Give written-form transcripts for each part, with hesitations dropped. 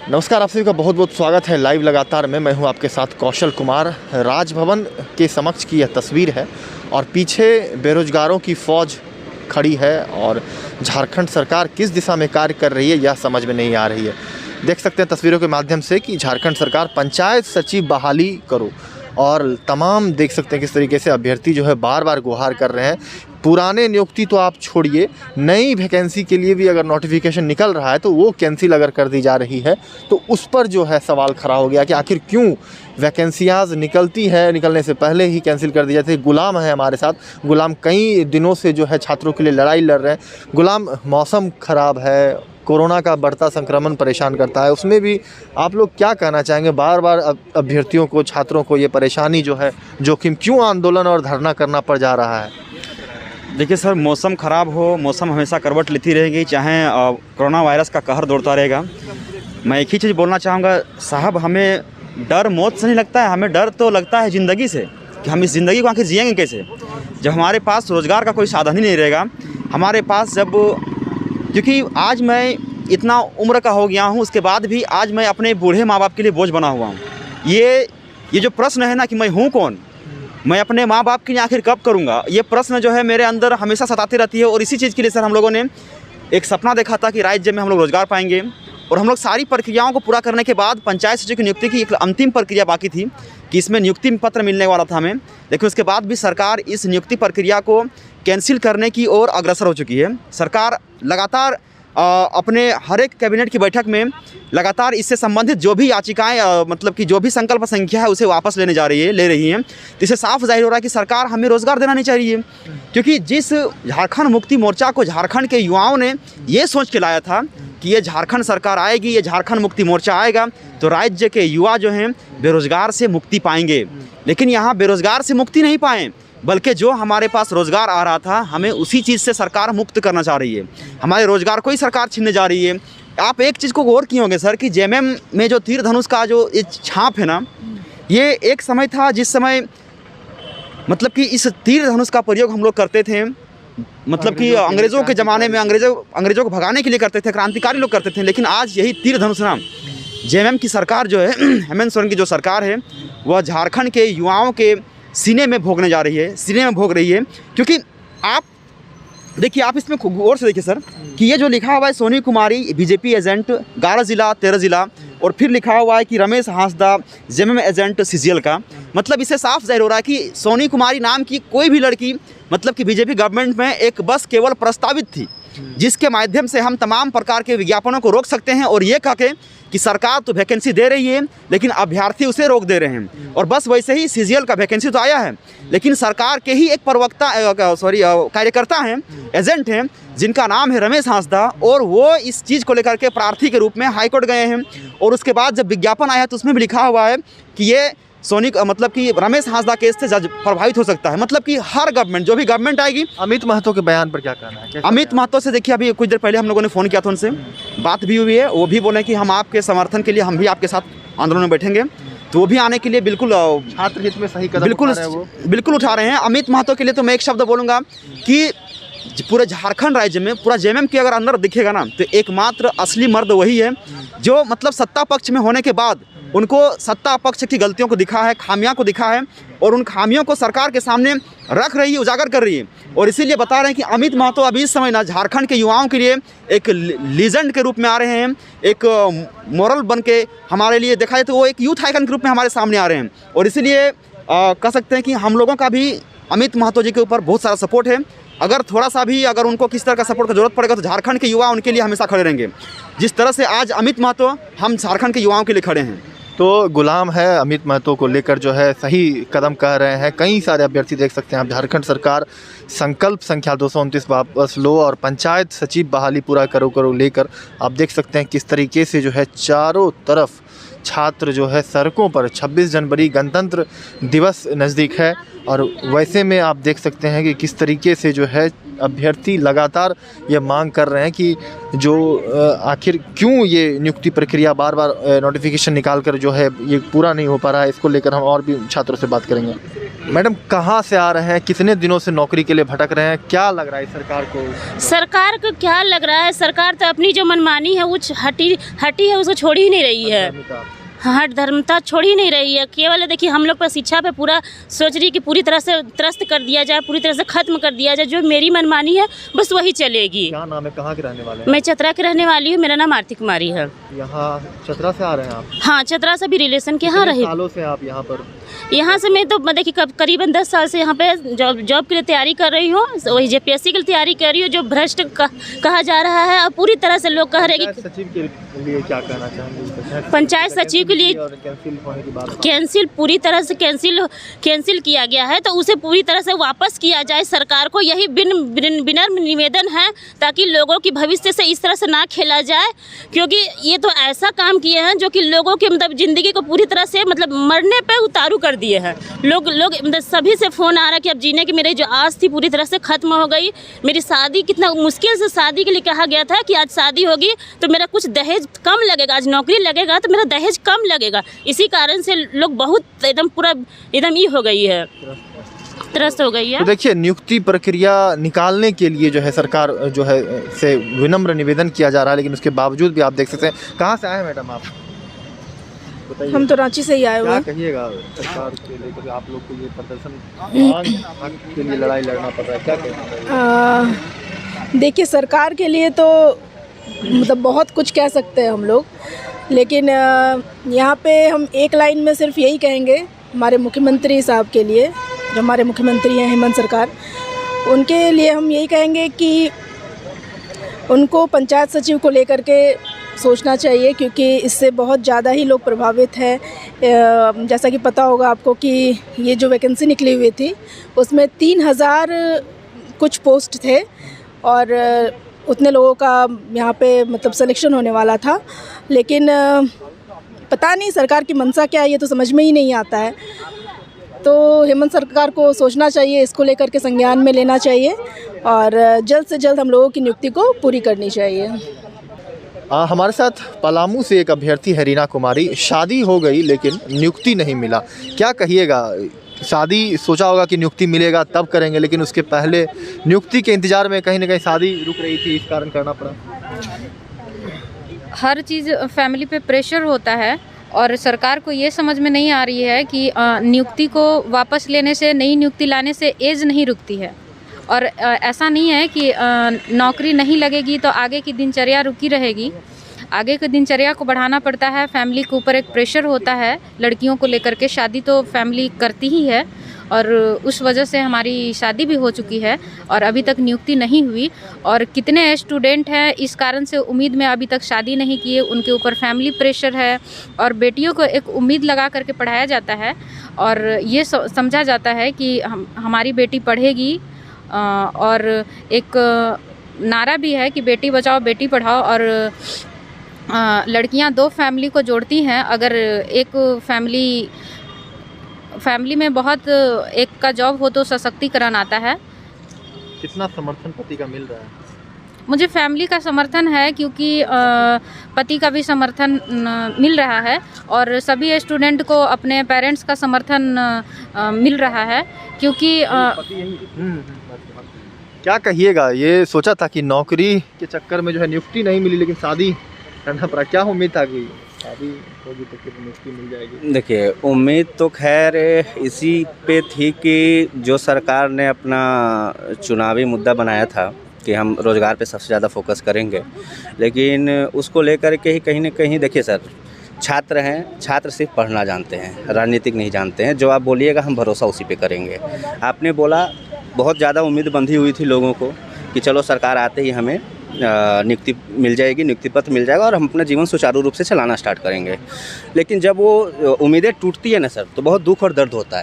नमस्कार, आप सभी का बहुत बहुत स्वागत है लाइव लगातार में। मैं हूं आपके साथ कौशल कुमार। राजभवन के समक्ष की यह तस्वीर है और पीछे बेरोजगारों की फ़ौज खड़ी है और झारखंड सरकार किस दिशा में कार्य कर रही है यह समझ में नहीं आ रही है। देख सकते हैं तस्वीरों के माध्यम से कि झारखंड सरकार पंचायत सचिव बहाली करो और तमाम देख सकते हैं किस तरीके से अभ्यर्थी जो है बार बार गुहार कर रहे हैं। पुराने नियुक्ति तो आप छोड़िए, नई वैकेंसी के लिए भी अगर नोटिफिकेशन निकल रहा है तो वो कैंसिल अगर कर दी जा रही है तो उस पर जो है सवाल खड़ा हो गया कि आखिर क्यों वैकेंसियाँ निकलती है, निकलने से पहले ही कैंसिल कर दी जाती है। गुलाम है हमारे साथ। गुलाम कई दिनों से जो है छात्रों के लिए लड़ाई लड़ रहे हैं। गुलाम, मौसम ख़राब है, कोरोना का बढ़ता संक्रमण परेशान करता है, उसमें भी आप लोग क्या कहना चाहेंगे? बार बार अभ्यर्थियों को, छात्रों को ये परेशानी जो है, जोखिम, क्यों आंदोलन और धरना करना पड़ जा रहा है? देखिए सर, मौसम ख़राब हो, मौसम हमेशा करवट लेती रहेगी, चाहे कोरोना वायरस का कहर दौड़ता रहेगा। मैं एक ही चीज़ बोलना चाहूँगा साहब, हमें डर मौत से नहीं लगता है, हमें डर तो लगता है ज़िंदगी से कि हम इस ज़िंदगी को आखिर जिएंगे कैसे, जब हमारे पास रोज़गार का कोई साधन ही नहीं रहेगा हमारे पास। जब क्योंकि आज मैं इतना उम्र का हो गया हूँ, उसके बाद भी आज मैं अपने बूढ़े माँ बाप के लिए बोझ बना हुआ हूँ। ये जो प्रश्न है ना कि मैं हूँ कौन, मैं अपने माँ बाप के लिए आखिर कब करूँगा, ये प्रश्न जो है मेरे अंदर हमेशा सताती रहती है। और इसी चीज़ के लिए सर हम लोगों ने एक सपना देखा था कि राज्य में हम लोग रोज़गार पाएंगे। और हम लोग सारी प्रक्रियाओं को पूरा करने के बाद पंचायत सचिव की नियुक्ति की एक अंतिम प्रक्रिया बाकी थी कि इसमें नियुक्ति पत्र मिलने वाला था हमें, लेकिन उसके बाद भी सरकार इस नियुक्ति प्रक्रिया को कैंसिल करने की ओर अग्रसर हो चुकी है। सरकार लगातार अपने हर एक कैबिनेट की बैठक में लगातार इससे संबंधित जो भी याचिकाएं मतलब कि जो भी संकल्प संख्या है उसे वापस ले रही हैं। तो इससे साफ जाहिर हो रहा है कि सरकार हमें रोज़गार देना नहीं चाहिए, क्योंकि जिस झारखंड मुक्ति मोर्चा को झारखंड के युवाओं ने ये सोच के लाया था कि ये झारखंड सरकार आएगी, ये झारखंड मुक्ति मोर्चा आएगा तो राज्य के युवा जो हैं बेरोज़गार से मुक्ति पाएंगे, लेकिन यहाँ बेरोज़गार से मुक्ति नहीं पाएँ, बल्कि जो हमारे पास रोज़गार आ रहा था हमें उसी चीज़ से सरकार मुक्त करना चाह रही है। हमारे रोज़गार को ही सरकार छीनने जा रही है। आप एक चीज़ को गौर किए होंगे सर कि जेएमएम में जो तीर धनुष का जो छाप है ना, ये एक समय था जिस समय मतलब कि इस तीर धनुष का प्रयोग हम लोग करते थे, मतलब कि अंग्रेज़ों के ज़माने में अंग्रेज़ों को भगाने के लिए करते थे, क्रांतिकारी लोग करते थे। लेकिन आज यही तीर धनुष ना जेएमएम की सरकार जो है, हेमंत सोरेन की जो सरकार है, वह झारखंड के युवाओं के सीने में भोगने जा रही है, सीने में भोग रही है। क्योंकि आप देखिए, आप इसमें गौर से देखिए सर कि ये जो लिखा हुआ है सोनी कुमारी बीजेपी एजेंट 11 ज़िला 13 ज़िला, और फिर लिखा हुआ है कि Ramesh Hansda JMM agent CGL का, मतलब इससे साफ जाहिर हो रहा है कि सोनी कुमारी नाम की कोई भी लड़की मतलब कि बीजेपी गवर्नमेंट में एक बस केवल प्रस्तावित थी, जिसके माध्यम से हम तमाम प्रकार के विज्ञापनों को रोक सकते हैं और ये कह के कि सरकार तो वैकेंसी दे रही है लेकिन अभ्यर्थी उसे रोक दे रहे हैं। और बस वैसे ही सीजीएल का वैकेंसी तो आया है, लेकिन सरकार के ही एक कार्यकर्ता हैं, एजेंट हैं, जिनका नाम है रमेश हांसदा, और वो इस चीज़ को लेकर के प्रार्थी के रूप में हाईकोर्ट गए हैं। और उसके बाद जब विज्ञापन आया तो उसमें भी लिखा हुआ है कि ये सोनी मतलब कि रमेश हांसदा केस से जज प्रभावित हो सकता है। मतलब कि हर गवर्नमेंट, जो भी गवर्नमेंट आएगी। अमित महतो के बयान पर क्या कहना है? अमित महतो से देखिए, अभी कुछ देर पहले हम लोगों ने फ़ोन किया था, उनसे बात भी हुई है। वो भी बोले कि हम आपके समर्थन के लिए हम भी आपके साथ आंदोलन में बैठेंगे, तो वो भी आने के लिए बिल्कुल छात्र हित में सही कदम बिल्कुल उठा रहे हैं। अमित महतो के लिए तो मैं एक शब्द बोलूँगा कि पूरे झारखंड राज्य में पूरा जेएमएम के अगर अंदर दिखेगा ना, तो एकमात्र असली मर्द वही है जो मतलब सत्ता पक्ष में होने के बाद उनको सत्ता पक्ष की गलतियों को दिखा है, खामियों को दिखा है, और उन खामियों को सरकार के सामने रख रही है, उजागर कर रही है। और इसीलिए बता रहे हैं कि अमित महतो अभी इस समय ना झारखंड के युवाओं के लिए एक लीजेंड के रूप में आ रहे हैं, एक मॉरल बन के हमारे लिए देखा जाए तो वो एक यूथ आइकन के रूप में हमारे सामने आ रहे हैं। और इसीलिए कह सकते हैं कि हम लोगों का भी अमित महतो जी के ऊपर बहुत सारा सपोर्ट है। अगर थोड़ा सा भी अगर उनको किस तरह का सपोर्ट की जरूरत पड़ेगा तो झारखंड के युवा उनके लिए हमेशा खड़े रहेंगे, जिस तरह से आज अमित महतो हम झारखंड के युवाओं के लिए खड़े हैं। तो गुलाम है, अमित महतो को लेकर जो है सही कदम कह रहे हैं। कई सारे अभ्यर्थी देख सकते हैं आप। झारखंड सरकार संकल्प संख्या 229 वापस लो और पंचायत सचिव बहाली पूरा करो लेकर आप देख सकते हैं किस तरीके से जो है चारों तरफ छात्र जो है सड़कों पर। 26 जनवरी गणतंत्र दिवस नज़दीक है और वैसे में आप देख सकते हैं कि किस तरीके से जो है अभ्यर्थी लगातार ये मांग कर रहे हैं कि जो आखिर क्यों ये नियुक्ति प्रक्रिया बार बार नोटिफिकेशन निकाल कर जो है ये पूरा नहीं हो पा रहा है। इसको लेकर हम और भी छात्रों से बात करेंगे। मैडम कहाँ से आ रहे हैं, कितने दिनों से नौकरी के लिए भटक रहे हैं, क्या लग रहा है सरकार को? सरकार को क्या लग रहा है, सरकार तो अपनी जो मनमानी है वो हटी है, उसको छोड़ ही नहीं रही है। हट धर्मता छोड़ ही नहीं रही है। केवल देखिए हम लोग पर शिक्षा पे पूरा सोच रही है कि पूरी तरह से त्रस्त कर दिया जाए, पूरी तरह से खत्म कर दिया जाए। जो मेरी मनमानी है बस वही चलेगी। क्या नाम है, कहाँ के रहने वाले हैं? मैं चतरा के रहने वाली हूँ, मेरा नाम आरती कुमारी है। यहाँ चतरा से आ रहे हैं आप? हाँ, चतरा से भी रिलेशन के यहाँ रही। सालों से आप यहाँ पर? यहाँ से मैं तो देखिए करीबन 10 साल से यहाँ पे जॉब के लिए तैयारी कर रही हूँ। वही JPSC के लिए तैयारी कर रही हूँ, जो भ्रष्ट कहा जा रहा है। और पूरी तरह से लोग कह रहे हैं कि सचिव के लिए क्या कहना चाहेंगे? पंचायत सचिव के लिए कैंसिल पूरी तरह से कैंसिल किया गया है, तो उसे पूरी तरह से वापस किया जाए सरकार को। यही बिना निवेदन है, ताकि लोगों की भविष्य से इस तरह से ना खेला जाए। क्योंकि ये तो ऐसा काम किए हैं जो कि लोगों के मतलब ज़िंदगी को पूरी तरह से मतलब मरने पे उतारू कर दिए हैं। लोग मतलब सभी से फ़ोन आ रहा है कि अब जीने की मेरी जो आस थी पूरी तरह से ख़त्म हो गई। मेरी शादी कितना मुश्किल से शादी के लिए कहा गया था कि आज शादी होगी तो मेरा कुछ दहेज कम लगेगा, आज नौकरी लगेगा तो मेरा दहेज कम लगेगा। इसी कारण से लोग बहुत एकदम ये हो गई है, त्रस्त हो गई है। तो देखिए, नियुक्ति प्रक्रिया निकालने के लिए जो है सरकार जो है से विनम्र निवेदन किया जा रहा है, लेकिन उसके बावजूद भी आप देख सकते हैं। कहाँ से आए हैं मैडम आप? बताइए। हम तो रांची से ही आए हुए क्या हैं। कहिएगा सरकार के लेकर, आप लोग को ये प्रदर्शन हक के लिए लड़ाई लड़ना पड़ रहा है, क्या कहेंगे? देखिए, सरकार के लिए तो मतलब बहुत कुछ कह सकते हैं हम लोग, लेकिन यहाँ पे हम एक लाइन में सिर्फ यही कहेंगे हमारे मुख्यमंत्री साहब के लिए, जो हमारे मुख्यमंत्री हैं हेमंत सरकार, उनके लिए हम यही कहेंगे कि उनको पंचायत सचिव को लेकर के सोचना चाहिए, क्योंकि इससे बहुत ज़्यादा ही लोग प्रभावित हैं। जैसा कि पता होगा आपको कि ये जो वैकेंसी निकली हुई थी उसमें 3000 कुछ पोस्ट थे और उतने लोगों का यहाँ पे मतलब सिलेक्शन होने वाला था। लेकिन पता नहीं सरकार की मंशा क्या है, ये तो समझ में ही नहीं आता है। तो हेमंत सरकार को सोचना चाहिए, इसको लेकर के संज्ञान में लेना चाहिए और जल्द से जल्द हम लोगों की नियुक्ति को पूरी करनी चाहिए। हमारे साथ पलामू से एक अभ्यर्थी है रीना कुमारी। शादी हो गई लेकिन नियुक्ति नहीं मिला, क्या कहिएगा? शादी सोचा होगा कि नियुक्ति मिलेगा तब करेंगे, लेकिन उसके पहले नियुक्ति के इंतज़ार में कहीं ना कहीं शादी रुक रही थी, इस कारण करना पड़ा। हर चीज़ फैमिली पे प्रेशर होता है और सरकार को ये समझ में नहीं आ रही है कि नियुक्ति को वापस लेने से, नई नियुक्ति लाने से एज नहीं रुकती है। और ऐसा नहीं है कि नौकरी नहीं लगेगी तो आगे की दिनचर्या रुकी रहेगी। आगे की दिनचर्या को बढ़ाना पड़ता है, फैमिली के ऊपर एक प्रेशर होता है लड़कियों को लेकर के। शादी तो फैमिली करती ही है और उस वजह से हमारी शादी भी हो चुकी है और अभी तक नियुक्ति नहीं हुई। और कितने स्टूडेंट हैं इस कारण से उम्मीद में अभी तक शादी नहीं किए, उनके ऊपर फैमिली प्रेशर है। और बेटियों को एक उम्मीद लगा करके पढ़ाया जाता है और ये समझा जाता है कि हमारी बेटी पढ़ेगी। और एक नारा भी है कि बेटी बचाओ बेटी पढ़ाओ। और लड़कियां दो फैमिली को जोड़ती हैं। अगर एक फैमिली में बहुत एक का जॉब हो तो सशक्तिकरण आता है। कितना समर्थन पति का मिल रहा है? मुझे फैमिली का समर्थन है, क्योंकि पति का भी समर्थन मिल रहा है और सभी स्टूडेंट को अपने पेरेंट्स का समर्थन मिल रहा है। क्योंकि क्या कहिएगा, ये सोचा था कि नौकरी के चक्कर में जो है नियुक्ति नहीं मिली, लेकिन शादी करना पड़ा, क्या उम्मीद था कि शादी होगी तो फिर नियुक्ति मिल जाएगी? देखिए, उम्मीद तो खैर इसी पे थी कि जो सरकार ने अपना चुनावी मुद्दा बनाया था कि हम रोज़गार पे सबसे ज़्यादा फोकस करेंगे, लेकिन उसको लेकर के ही कहीं ना कहीं देखिए सर, छात्र हैं, छात्र सिर्फ पढ़ना जानते हैं, राजनीतिक नहीं जानते हैं। जो आप बोलिएगा हम भरोसा उसी पे करेंगे। आपने बोला बहुत ज़्यादा उम्मीद बंधी हुई थी लोगों को कि चलो सरकार आते ही हमें नियुक्ति मिल जाएगी, नियुक्ति पत्र मिल जाएगा और हम अपना जीवन सुचारू रूप से चलाना स्टार्ट करेंगे। लेकिन जब वो उम्मीदें टूटती है ना सर, तो बहुत दुख और दर्द होता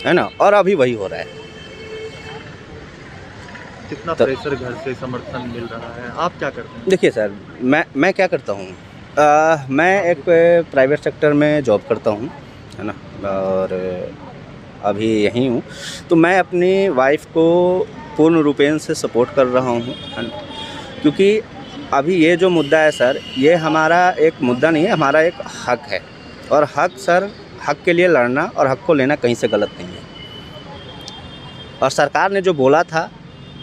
है ना। और अभी वही हो रहा है। कितना प्रेशर घर से समर्थन मिल रहा है, आप क्या करते हैं? देखिए सर, मैं क्या करता हूँ, मैं एक प्राइवेट सेक्टर में जॉब करता हूँ, है ना, और अभी यहीं हूँ। तो मैं अपनी वाइफ को पूर्ण रूपेण से सपोर्ट कर रहा हूँ, है ना, क्योंकि अभी ये जो मुद्दा है सर, ये हमारा एक मुद्दा नहीं है, हमारा एक हक है। और हक सर, हक के लिए लड़ना और हक को लेना कहीं से गलत नहीं है। और सरकार ने जो बोला था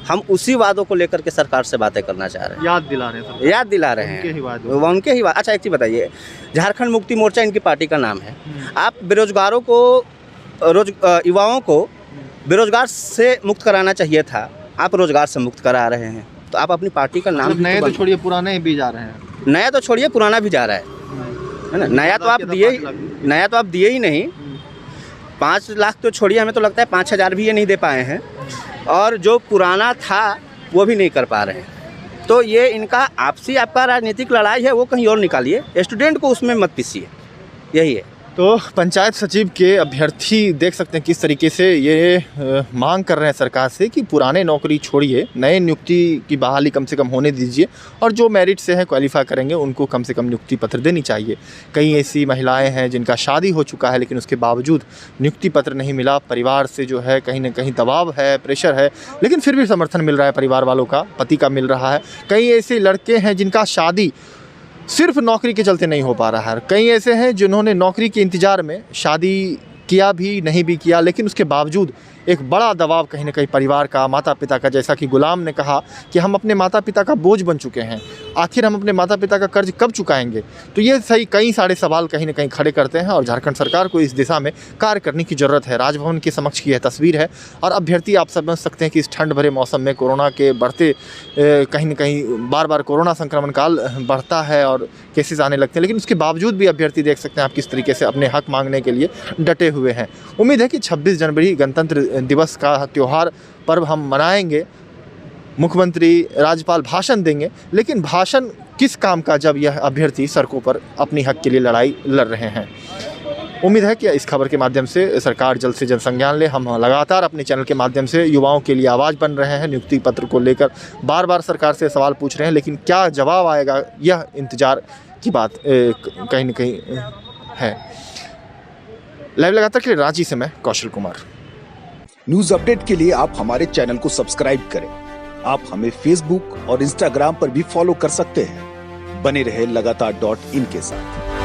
हम उसी वादों को लेकर के सरकार से बातें करना चाह रहे हैं, याद दिला रहे हैं, याद दिला रहे हैं उनके ही अच्छा एक चीज़ बताइए, झारखंड मुक्ति मोर्चा इनकी पार्टी का नाम है। आप बेरोजगारों को युवाओं को बेरोजगार से मुक्त कराना चाहिए था, आप रोजगार से मुक्त करा रहे हैं। तो आप अपनी पार्टी का नाम नए तो छोड़िए पुराने भी जा रहे हैं, नया तो छोड़िए पुराना भी जा रहा है ना। नया तो आप दिए ही नहीं। 5 लाख तो छोड़िए, हमें तो लगता है 5,000 भी ये नहीं दे पाए हैं, और जो पुराना था वो भी नहीं कर पा रहे हैं। तो ये इनका आपसी आपका राजनीतिक लड़ाई है, वो कहीं और निकालिए, स्टूडेंट को उसमें मत पीसिए, यही है। तो पंचायत सचिव के अभ्यर्थी देख सकते हैं किस तरीके से ये मांग कर रहे हैं सरकार से कि पुराने नौकरी छोड़िए, नए नियुक्ति की बहाली कम से कम होने दीजिए, और जो मेरिट से हैं क्वालिफाई करेंगे उनको कम से कम नियुक्ति पत्र देनी चाहिए। कई ऐसी महिलाएं हैं जिनका शादी हो चुका है लेकिन उसके बावजूद नियुक्ति पत्र नहीं मिला, परिवार से जो है कहीं ना कहीं दबाव है, प्रेशर है, लेकिन फिर भी समर्थन मिल रहा है परिवार वालों का, पति का मिल रहा है। कई ऐसे लड़के हैं जिनका शादी सिर्फ नौकरी के चलते नहीं हो पा रहा है, कई ऐसे हैं जिन्होंने नौकरी के इंतज़ार में शादी किया भी नहीं भी किया, लेकिन उसके बावजूद एक बड़ा दबाव कहीं ना कहीं परिवार का, माता पिता का। जैसा कि गुलाम ने कहा कि हम अपने माता पिता का बोझ बन चुके हैं, आखिर हम अपने माता पिता का कर्ज कब चुकाएंगे। तो ये सही कई सारे सवाल कहीं ना कहीं खड़े करते हैं और झारखंड सरकार को इस दिशा में कार्य करने की ज़रूरत है। राजभवन के समक्ष की यह तस्वीर है और अभ्यर्थी आप समझ सकते हैं कि इस ठंड भरे मौसम में कोरोना के बढ़ते कहीं ना कहीं बार बार कोरोना संक्रमण काल बढ़ता है और केसेस आने लगते हैं, लेकिन उसके बावजूद भी अभ्यर्थी देख सकते हैं आप किस तरीके से अपने हक मांगने के लिए डटे हुए हैं। उम्मीद है कि 26 जनवरी गणतंत्र दिवस का त्यौहार पर्व हम मनाएंगे, मुख्यमंत्री राज्यपाल भाषण देंगे, लेकिन भाषण किस काम का जब यह अभ्यर्थी सड़कों पर अपनी हक के लिए लड़ाई लड़ रहे हैं। उम्मीद है कि इस खबर के माध्यम से सरकार जल्द से जल्द संज्ञान ले। हम लगातार अपने चैनल के माध्यम से युवाओं के लिए आवाज़ बन रहे हैं, नियुक्ति पत्र को लेकर बार बार सरकार से सवाल पूछ रहे हैं, लेकिन क्या जवाब आएगा यह इंतज़ार की बात कहीं ना कहीं है। लाइव लगातार के लिए रांची से मैं कौशल कुमार। न्यूज अपडेट के लिए आप हमारे चैनल को सब्सक्राइब करें। आप हमें फेसबुक और इंस्टाग्राम पर भी फॉलो कर सकते हैं। बने रहे लगातार.in के साथ।